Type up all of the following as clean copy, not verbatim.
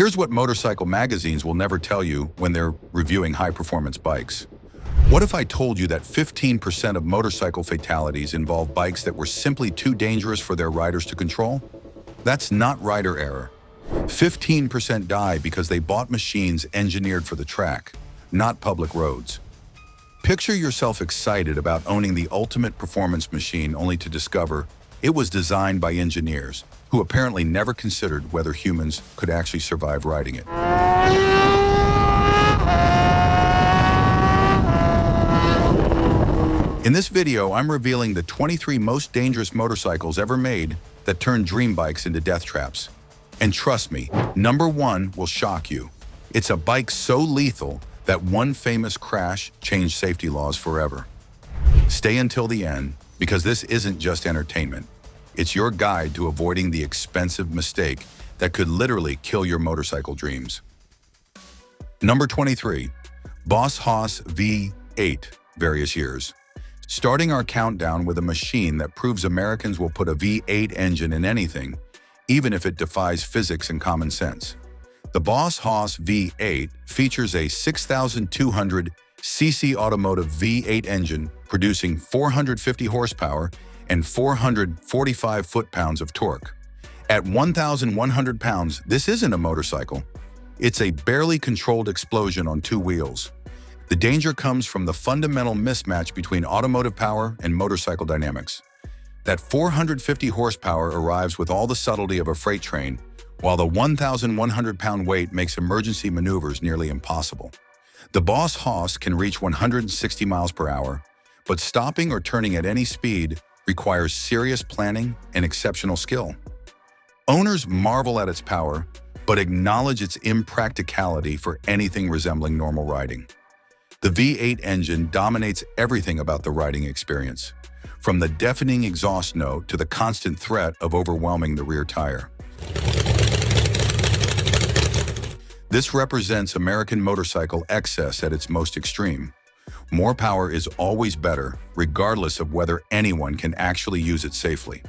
Here's what motorcycle magazines will never tell you when they're reviewing high-performance bikes. What if I told you that 15% of motorcycle fatalities involve bikes that were simply too dangerous for their riders to control? That's not rider error. 15% die because they bought machines engineered for the track, not public roads. Picture yourself excited about owning the ultimate performance machine only to discover it was designed by engineers who apparently never considered whether humans could actually survive riding it. In this video, I'm revealing the 23 most dangerous motorcycles ever made that turn dream bikes into death traps. And trust me, number 1 will shock you. It's a bike so lethal that one famous crash changed safety laws forever. Stay until the end, because this isn't just entertainment. It's your guide to avoiding the expensive mistake that could literally kill your motorcycle dreams. Number 23, Boss Haas V8, various years. Starting our countdown with a machine that proves Americans will put a V8 engine in anything, even if it defies physics and common sense. The Boss Haas V8 features a 6,200 cc automotive V8 engine producing 450 horsepower and 445 foot-pounds of torque. At 1,100 pounds, this isn't a motorcycle. It's a barely controlled explosion on 2 wheels. The danger comes from the fundamental mismatch between automotive power and motorcycle dynamics. That 450 horsepower arrives with all the subtlety of a freight train, while the 1,100-pound weight makes emergency maneuvers nearly impossible. The Boss Haas can reach 160 miles per hour, but stopping or turning at any speed requires serious planning and exceptional skill. Owners marvel at its power, but acknowledge its impracticality for anything resembling normal riding. The V8 engine dominates everything about the riding experience, from the deafening exhaust note to the constant threat of overwhelming the rear tire. This represents American motorcycle excess at its most extreme. More power is always better, regardless of whether anyone can actually use it safely.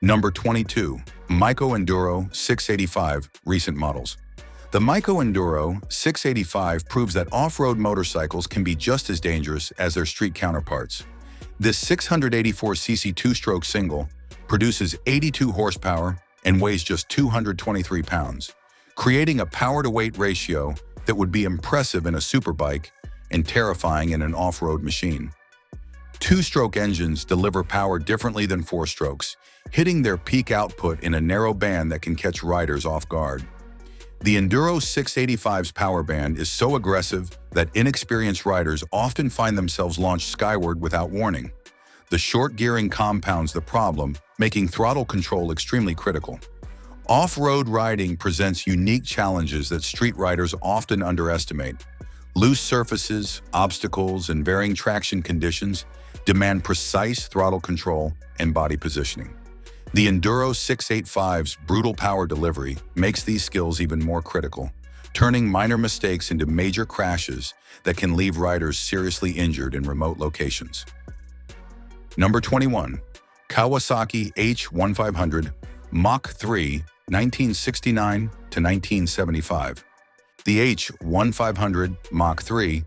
Number 22, Mako Enduro 685, recent models. The Mako Enduro 685 proves that off-road motorcycles can be just as dangerous as their street counterparts. This 684cc two-stroke single produces 82 horsepower and weighs just 223 pounds, creating a power-to-weight ratio that would be impressive in a superbike and terrifying in an off-road machine. Two-stroke engines deliver power differently than four-strokes, hitting their peak output in a narrow band that can catch riders off guard. The Enduro 685's power band is so aggressive that inexperienced riders often find themselves launched skyward without warning. The short gearing compounds the problem, making throttle control extremely critical. Off-road riding presents unique challenges that street riders often underestimate. Loose surfaces, obstacles, and varying traction conditions demand precise throttle control and body positioning. The Enduro 685's brutal power delivery makes these skills even more critical, turning minor mistakes into major crashes that can leave riders seriously injured in remote locations. Number 21, Kawasaki H2750, Mach 3, 1969 to 1975. The H2750 Mach 3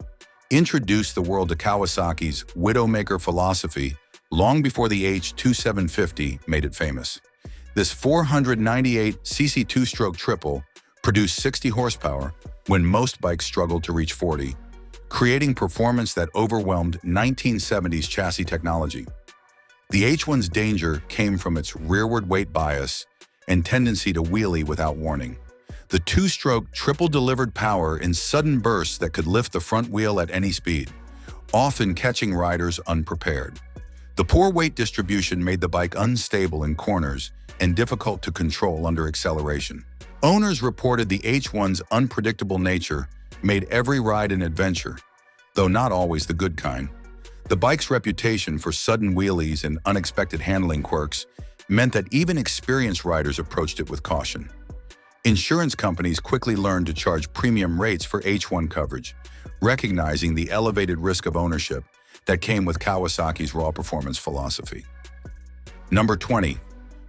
introduced the world to Kawasaki's Widowmaker philosophy long before the H2750 made it famous. This 498cc two-stroke triple produced 60 horsepower when most bikes struggled to reach 40, creating performance that overwhelmed 1970s chassis technology. The H1's danger came from its rearward weight bias and tendency to wheelie without warning. The two-stroke triple delivered power in sudden bursts that could lift the front wheel at any speed, often catching riders unprepared. The poor weight distribution made the bike unstable in corners and difficult to control under acceleration. Owners reported the H1's unpredictable nature made every ride an adventure, though not always the good kind. The bike's reputation for sudden wheelies and unexpected handling quirks meant that even experienced riders approached it with caution. Insurance companies quickly learned to charge premium rates for H1 coverage, recognizing the elevated risk of ownership that came with Kawasaki's raw performance philosophy. Number 20,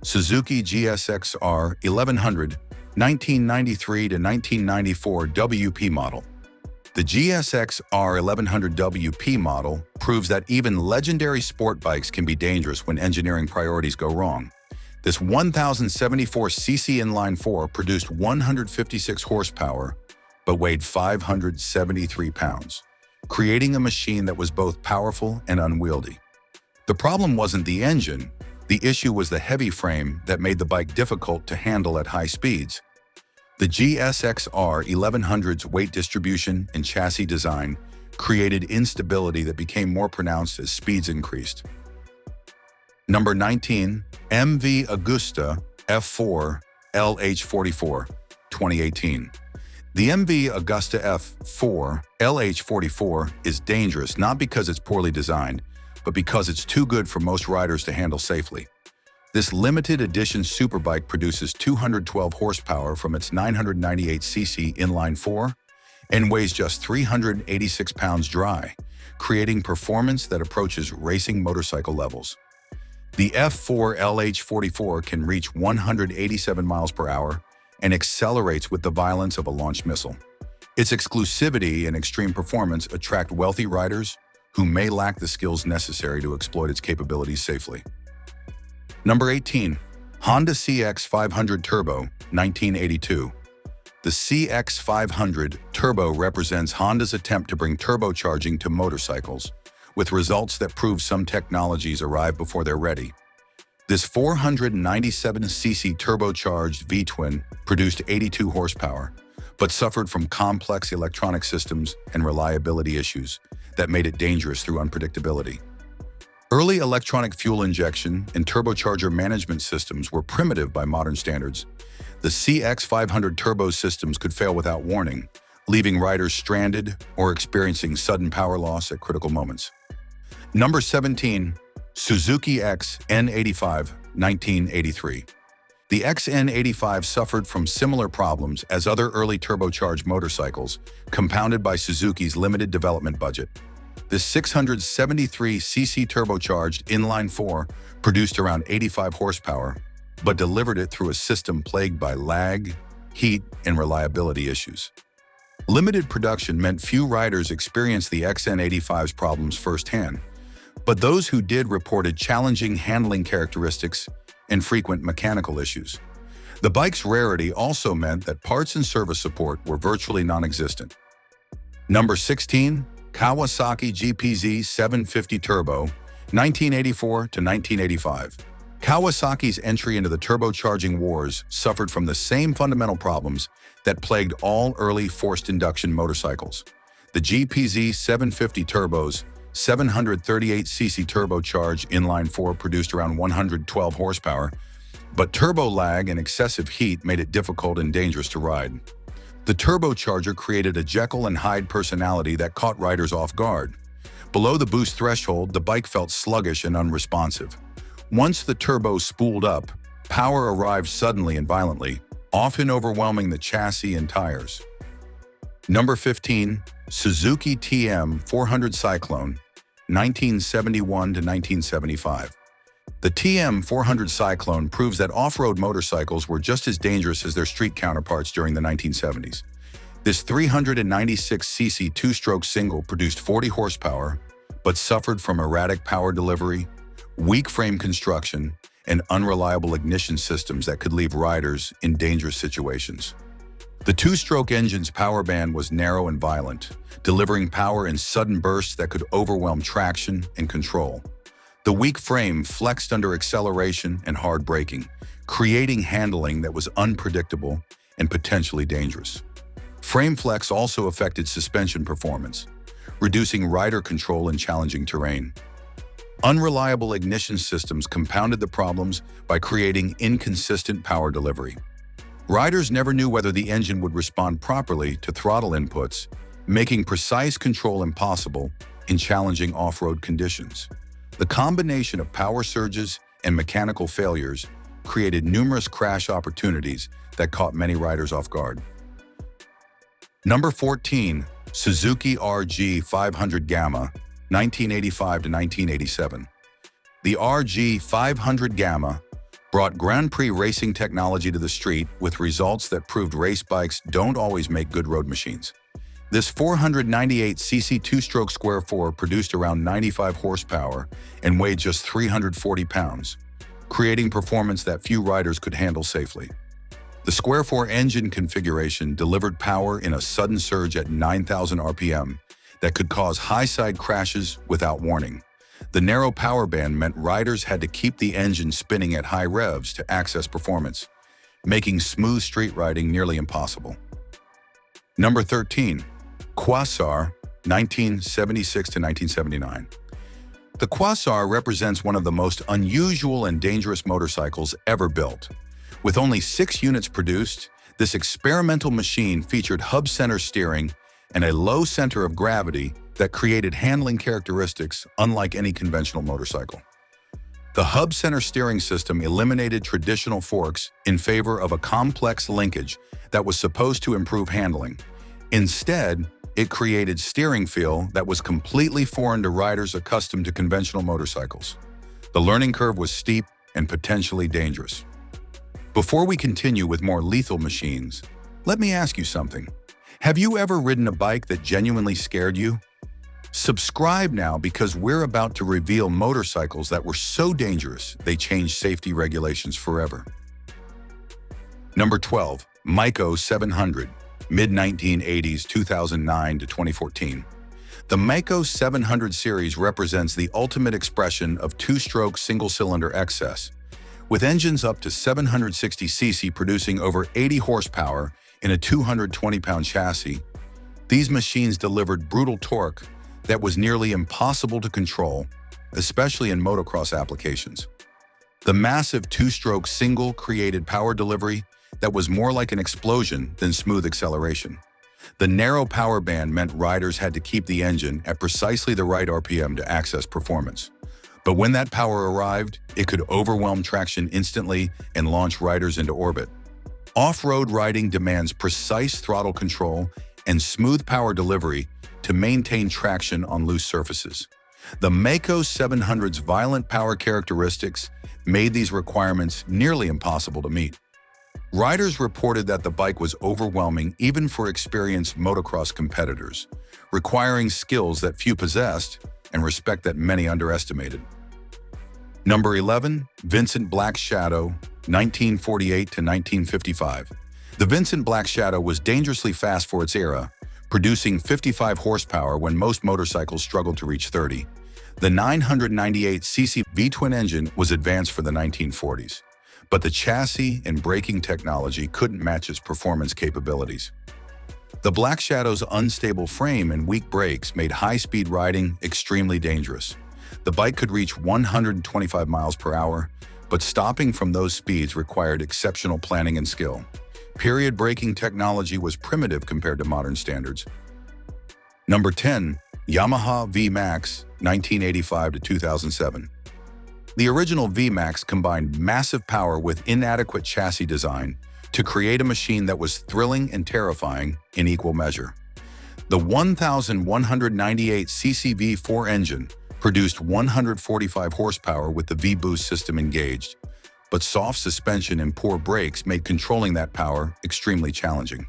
Suzuki GSXR100, 1993 to 1994 WP model. The GSXR100 WP model proves that even legendary sport bikes can be dangerous when engineering priorities go wrong. This 1074cc inline-4 produced 156 horsepower, but weighed 573 pounds, creating a machine that was both powerful and unwieldy. The problem wasn't the engine, the issue was the heavy frame that made the bike difficult to handle at high speeds. The GSXR100's weight distribution and chassis design created instability that became more pronounced as speeds increased. Number 19, MV Augusta F4 LH44, 2018. The MV Augusta F4 LH44 is dangerous not because it's poorly designed, but because it's too good for most riders to handle safely. This limited edition superbike produces 212 horsepower from its 998cc inline-4 and weighs just 386 pounds dry, creating performance that approaches racing motorcycle levels. The F4 LH44 can reach 187 miles per hour and accelerates with the violence of a launched missile. Its exclusivity and extreme performance attract wealthy riders who may lack the skills necessary to exploit its capabilities safely. Number 18, Honda CX500 Turbo, 1982. The CX500 Turbo represents Honda's attempt to bring turbocharging to motorcycles, with results that prove some technologies arrive before they're ready. This 497cc turbocharged V-twin produced 82 horsepower, but suffered from complex electronic systems and reliability issues that made it dangerous through unpredictability. Early electronic fuel injection and turbocharger management systems were primitive by modern standards. The CX500 turbo systems could fail without warning, leaving riders stranded or experiencing sudden power loss at critical moments. Number 17, Suzuki XN85, 1983. The XN85 suffered from similar problems as other early turbocharged motorcycles, compounded by Suzuki's limited development budget. This 673cc turbocharged inline-4 produced around 85 horsepower, but delivered it through a system plagued by lag, heat, and reliability issues. Limited production meant few riders experienced the XN85's problems firsthand, but those who did reported challenging handling characteristics and frequent mechanical issues. The bike's rarity also meant that parts and service support were virtually non-existent. Number 16, Kawasaki GPZ 750 Turbo, 1984 to 1985. Kawasaki's entry into the turbocharging wars suffered from the same fundamental problems that plagued all early forced induction motorcycles. The GPZ 750 Turbo's 738cc turbocharged inline-4 produced around 112 horsepower, but turbo lag and excessive heat made it difficult and dangerous to ride. The turbocharger created a Jekyll and Hyde personality that caught riders off guard. Below the boost threshold, the bike felt sluggish and unresponsive. Once the turbo spooled up, power arrived suddenly and violently, often overwhelming the chassis and tires. Number 15, Suzuki TM 400 Cyclone, 1971 to 1975. The TM 400 Cyclone proves that off-road motorcycles were just as dangerous as their street counterparts during the 1970s. This 396cc two-stroke single produced 40 horsepower, but suffered from erratic power delivery, weak frame construction, and unreliable ignition systems that could leave riders in dangerous situations. The two-stroke engine's power band was narrow and violent, delivering power in sudden bursts that could overwhelm traction and control. The weak frame flexed under acceleration and hard braking, creating handling that was unpredictable and potentially dangerous. Frame flex also affected suspension performance, reducing rider control in challenging terrain. Unreliable ignition systems compounded the problems by creating inconsistent power delivery. Riders never knew whether the engine would respond properly to throttle inputs, making precise control impossible in challenging off-road conditions. The combination of power surges and mechanical failures created numerous crash opportunities that caught many riders off guard. Number 14, Suzuki RG500 Gamma, 1985 to 1987. The RG500 Gamma brought Grand Prix racing technology to the street with results that proved race bikes don't always make good road machines. This 498cc two-stroke square four produced around 95 horsepower and weighed just 340 pounds, creating performance that few riders could handle safely. The square four engine configuration delivered power in a sudden surge at 9,000 RPM that could cause high-side crashes without warning. The narrow power band meant riders had to keep the engine spinning at high revs to access performance, making smooth street riding nearly impossible. Number 13. Quasar, 1976 to 1979. The Quasar represents one of the most unusual and dangerous motorcycles ever built. With only 6 units produced, this experimental machine featured hub-center steering and a low center of gravity that created handling characteristics unlike any conventional motorcycle. The hub-center steering system eliminated traditional forks in favor of a complex linkage that was supposed to improve handling. Instead, it created steering feel that was completely foreign to riders accustomed to conventional motorcycles. The learning curve was steep and potentially dangerous. Before we continue with more lethal machines, let me ask you something. Have you ever ridden a bike that genuinely scared you? Subscribe now because we're about to reveal motorcycles that were so dangerous they changed safety regulations forever. Number 12. Mako 700, mid-1980s, 2009 to 2014. The Mako 700 series represents the ultimate expression of two-stroke single-cylinder excess, with engines up to 760cc producing over 80 horsepower in a 220-pound chassis. These machines delivered brutal torque that was nearly impossible to control, especially in motocross applications. The massive two-stroke single created power delivery that was more like an explosion than smooth acceleration. The narrow power band meant riders had to keep the engine at precisely the right RPM to access performance. But when that power arrived, it could overwhelm traction instantly and launch riders into orbit. Off-road riding demands precise throttle control and smooth power delivery to maintain traction on loose surfaces. The Mako 700's violent power characteristics made these requirements nearly impossible to meet. Riders reported that the bike was overwhelming even for experienced motocross competitors, requiring skills that few possessed and respect that many underestimated. Number 11. Vincent Black Shadow, 1948 to 1955. The Vincent Black Shadow was dangerously fast for its era, producing 55 horsepower when most motorcycles struggled to reach 30. The 998cc V-twin engine was advanced for the 1940s, but the chassis and braking technology couldn't match its performance capabilities. The Black Shadow's unstable frame and weak brakes made high-speed riding extremely dangerous. The bike could reach 125 miles per hour, but stopping from those speeds required exceptional planning and skill. Period braking technology was primitive compared to modern standards. Number 10. Yamaha VMax, 1985 to 2007. The original VMax combined massive power with inadequate chassis design to create a machine that was thrilling and terrifying in equal measure. The 1,198cc V4 engine produced 145 horsepower with the V-boost system engaged, but soft suspension and poor brakes made controlling that power extremely challenging.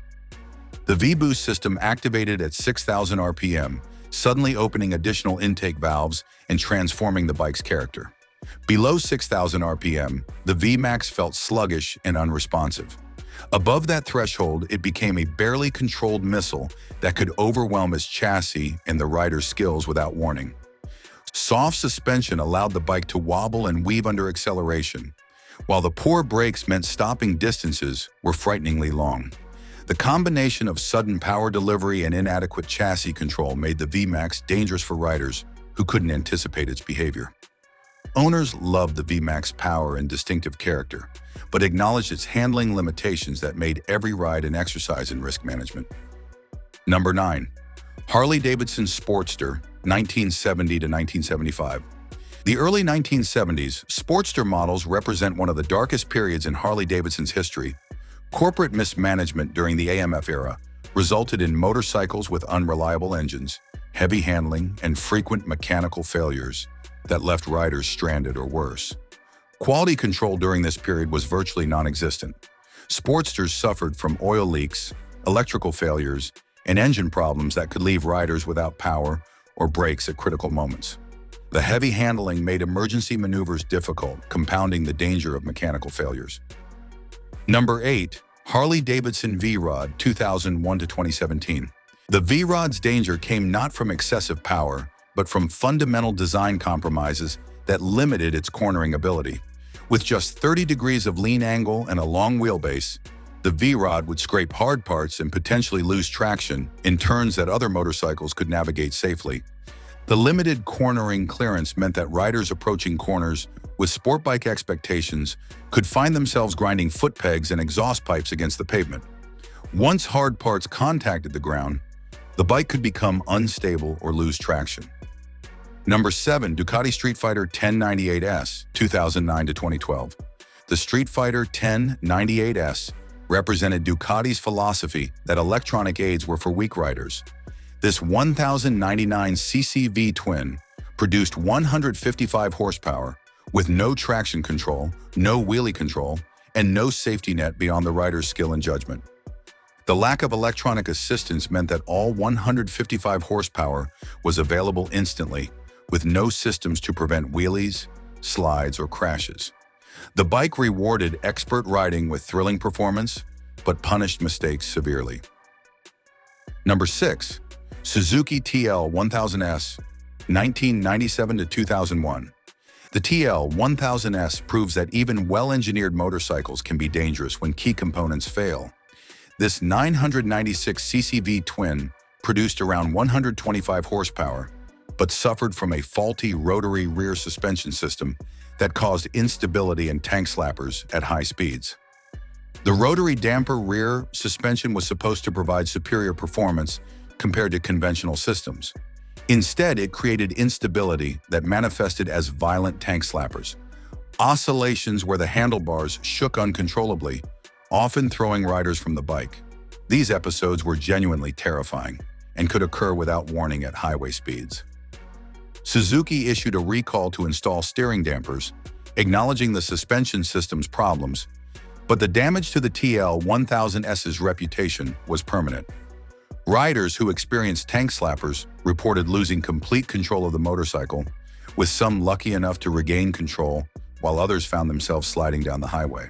The V-boost system activated at 6,000 RPM, suddenly opening additional intake valves and transforming the bike's character. Below 6,000 RPM, the VMax felt sluggish and unresponsive. Above that threshold, it became a barely controlled missile that could overwhelm its chassis and the rider's skills without warning. Soft suspension allowed the bike to wobble and weave under acceleration, while the poor brakes meant stopping distances were frighteningly long. The combination of sudden power delivery and inadequate chassis control made the VMax dangerous for riders who couldn't anticipate its behavior. Owners loved the VMax power and distinctive character, but acknowledged its handling limitations that made every ride an exercise in risk management. Number 9. Harley-Davidson Sportster, 1970 to 1975. The early 1970s, Sportster models represent one of the darkest periods in Harley-Davidson's history. Corporate mismanagement during the AMF era resulted in motorcycles with unreliable engines, heavy handling, and frequent mechanical failures that left riders stranded or worse. Quality control during this period was virtually non-existent. Sportsters suffered from oil leaks, electrical failures, and engine problems that could leave riders without power or brakes at critical moments. The heavy handling made emergency maneuvers difficult, compounding the danger of mechanical failures. Number 8. Harley-Davidson VRod 2001 to 2017. The VRod's danger came not from excessive power, but from fundamental design compromises that limited its cornering ability. With just 30 degrees of lean angle and a long wheelbase, the VRod would scrape hard parts and potentially lose traction in turns that other motorcycles could navigate safely. The limited cornering clearance meant that riders approaching corners with sport bike expectations could find themselves grinding foot pegs and exhaust pipes against the pavement. Once hard parts contacted the ground, the bike could become unstable or lose traction. Number 7. Ducati Street Fighter 1098S 2009 to 2012. The Street Fighter 1098S represented Ducati's philosophy that electronic aids were for weak riders. This 1099cc V-twin produced 155 horsepower with no traction control, no wheelie control, and no safety net beyond the rider's skill and judgment. The lack of electronic assistance meant that all 155 horsepower was available instantly, with no systems to prevent wheelies, slides, or crashes. The bike rewarded expert riding with thrilling performance, but punished mistakes severely. Number 6. Suzuki TL1000S 1997 to 2001. The TL1000S proves that even well-engineered motorcycles can be dangerous when key components fail. This 996cc V-twin produced around 125 horsepower, but suffered from a faulty rotary rear suspension system that caused instability and tank slappers at high speeds. The rotary damper rear suspension was supposed to provide superior performance compared to conventional systems. Instead, it created instability that manifested as violent tank slappers, oscillations where the handlebars shook uncontrollably, often throwing riders from the bike. These episodes were genuinely terrifying and could occur without warning at highway speeds. Suzuki issued a recall to install steering dampers, acknowledging the suspension system's problems, but the damage to the TL1000S's reputation was permanent. Riders who experienced tank slappers reported losing complete control of the motorcycle, with some lucky enough to regain control, while others found themselves sliding down the highway.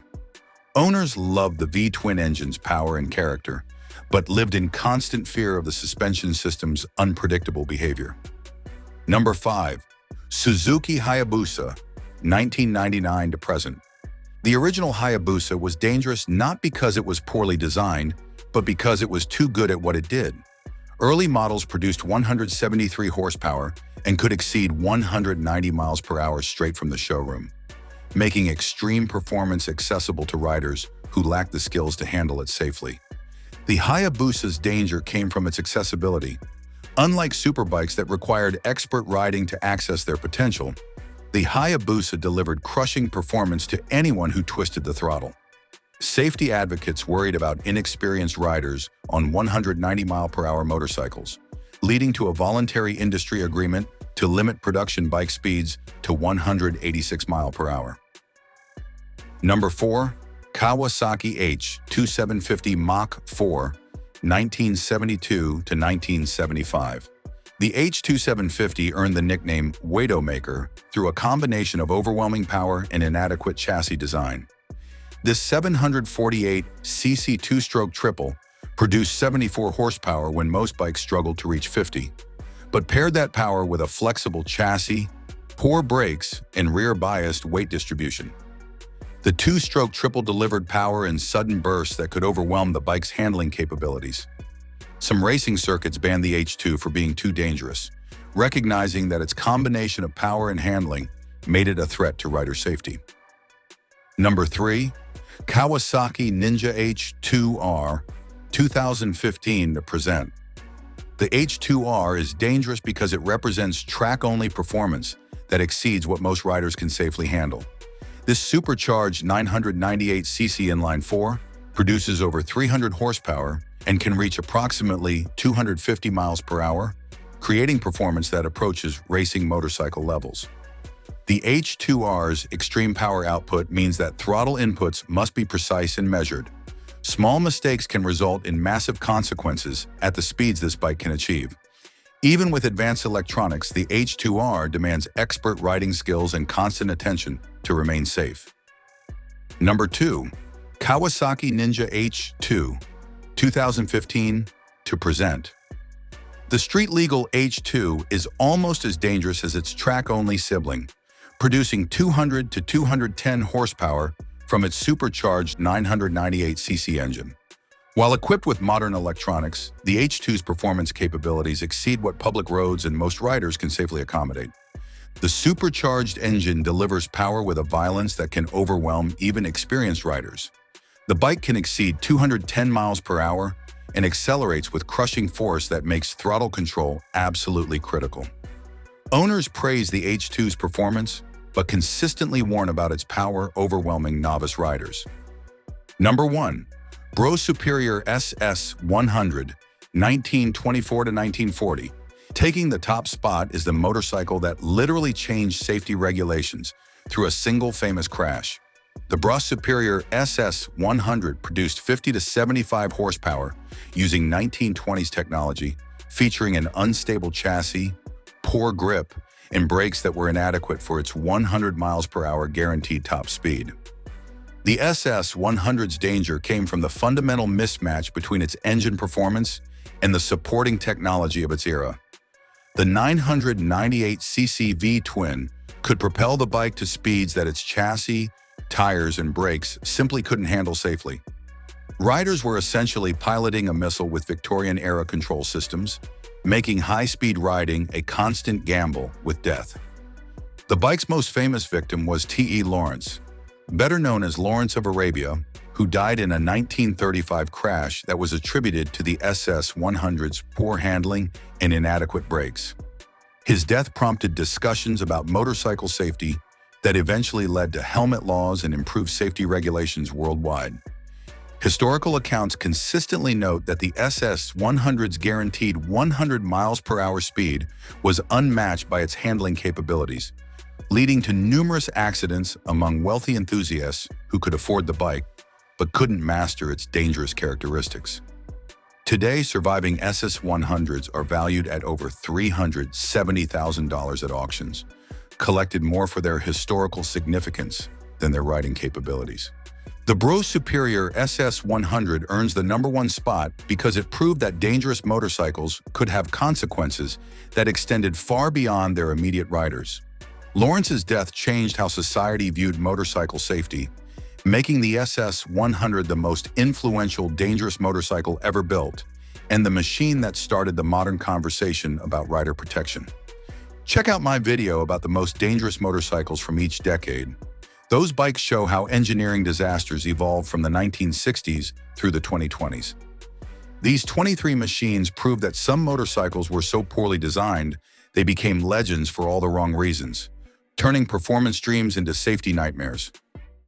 Owners loved the V-twin engine's power and character, but lived in constant fear of the suspension system's unpredictable behavior. Number 5. Suzuki Hayabusa 1999 to present. The original Hayabusa was dangerous not because it was poorly designed, but because it was too good at what it did. Early models produced 173 horsepower and could exceed 190 miles per hour straight from the showroom, making extreme performance accessible to riders who lacked the skills to handle it safely. The Hayabusa's danger came from its accessibility. Unlike superbikes that required expert riding to access their potential, the Hayabusa delivered crushing performance to anyone who twisted the throttle. Safety advocates worried about inexperienced riders on 190-mile-per-hour motorcycles, leading to a voluntary industry agreement to limit production bike speeds to 186 miles per hour. Number 4. Kawasaki H2750 Mach 4 1972 to 1975. The H2750 earned the nickname Widowmaker through a combination of overwhelming power and inadequate chassis design. This 748cc two-stroke triple produced 74 horsepower when most bikes struggled to reach 50, but paired that power with a flexible chassis, poor brakes, and rear-biased weight distribution. The two-stroke triple delivered power in sudden bursts that could overwhelm the bike's handling capabilities. Some racing circuits banned the H2 for being too dangerous, recognizing that its combination of power and handling made it a threat to rider safety. Number 3. Kawasaki Ninja H2R 2015 to present. The H2R is dangerous because it represents track-only performance that exceeds what most riders can safely handle. This supercharged 998cc inline-4 produces over 300 horsepower and can reach approximately 250 miles per hour, creating performance that approaches racing motorcycle levels. The H2R's extreme power output means that throttle inputs must be precise and measured. Small mistakes can result in massive consequences at the speeds this bike can achieve. Even with advanced electronics, the H2R demands expert riding skills and constant attention to remain safe. Number 2. Kawasaki Ninja H2, 2015 to present. The street-legal H2 is almost as dangerous as its track-only sibling, producing 200 to 210 horsepower from its supercharged 998cc engine. While equipped with modern electronics, the H2's performance capabilities exceed what public roads and most riders can safely accommodate. The supercharged engine delivers power with a violence that can overwhelm even experienced riders. The bike can exceed 210 miles per hour and accelerates with crushing force that makes throttle control absolutely critical. Owners praise the H2's performance, but consistently warn about its power overwhelming novice riders. Number 1. Superior SS100, 1924 to 1940. Taking the top spot is the motorcycle that literally changed safety regulations through a single famous crash. The Superior SS100 produced 50 to 75 horsepower using 1920s technology, featuring an unstable chassis, poor grip, and brakes that were inadequate for its 100 miles per hour guaranteed top speed. The SS100's danger came from the fundamental mismatch between its engine performance and the supporting technology of its era. The 998cc V-twin could propel the bike to speeds that its chassis, tires, and brakes simply couldn't handle safely. Riders were essentially piloting a missile with Victorian-era control systems, making high-speed riding a constant gamble with death. The bike's most famous victim was T.E. Lawrence, better known as Lawrence of Arabia, who died in a 1935 crash that was attributed to the SS100's poor handling and inadequate brakes. His death prompted discussions about motorcycle safety that eventually led to helmet laws and improved safety regulations worldwide. Historical accounts consistently note that the SS100's guaranteed 100 miles per hour speed was unmatched by its handling capabilities, leading to numerous accidents among wealthy enthusiasts who could afford the bike but couldn't master its dangerous characteristics. Today, surviving SS100s are valued at over $370,000 at auctions, collected more for their historical significance than their riding capabilities. The Superior SS100 earns the #1 spot because it proved that dangerous motorcycles could have consequences that extended far beyond their immediate riders. Lawrence's death changed how society viewed motorcycle safety, making the SS100 the most influential, dangerous motorcycle ever built, and the machine that started the modern conversation about rider protection. Check out my video about the most dangerous motorcycles from each decade. Those bikes show how engineering disasters evolved from the 1960s through the 2020s. These 23 machines prove that some motorcycles were so poorly designed, they became legends for all the wrong reasons, turning performance dreams into safety nightmares.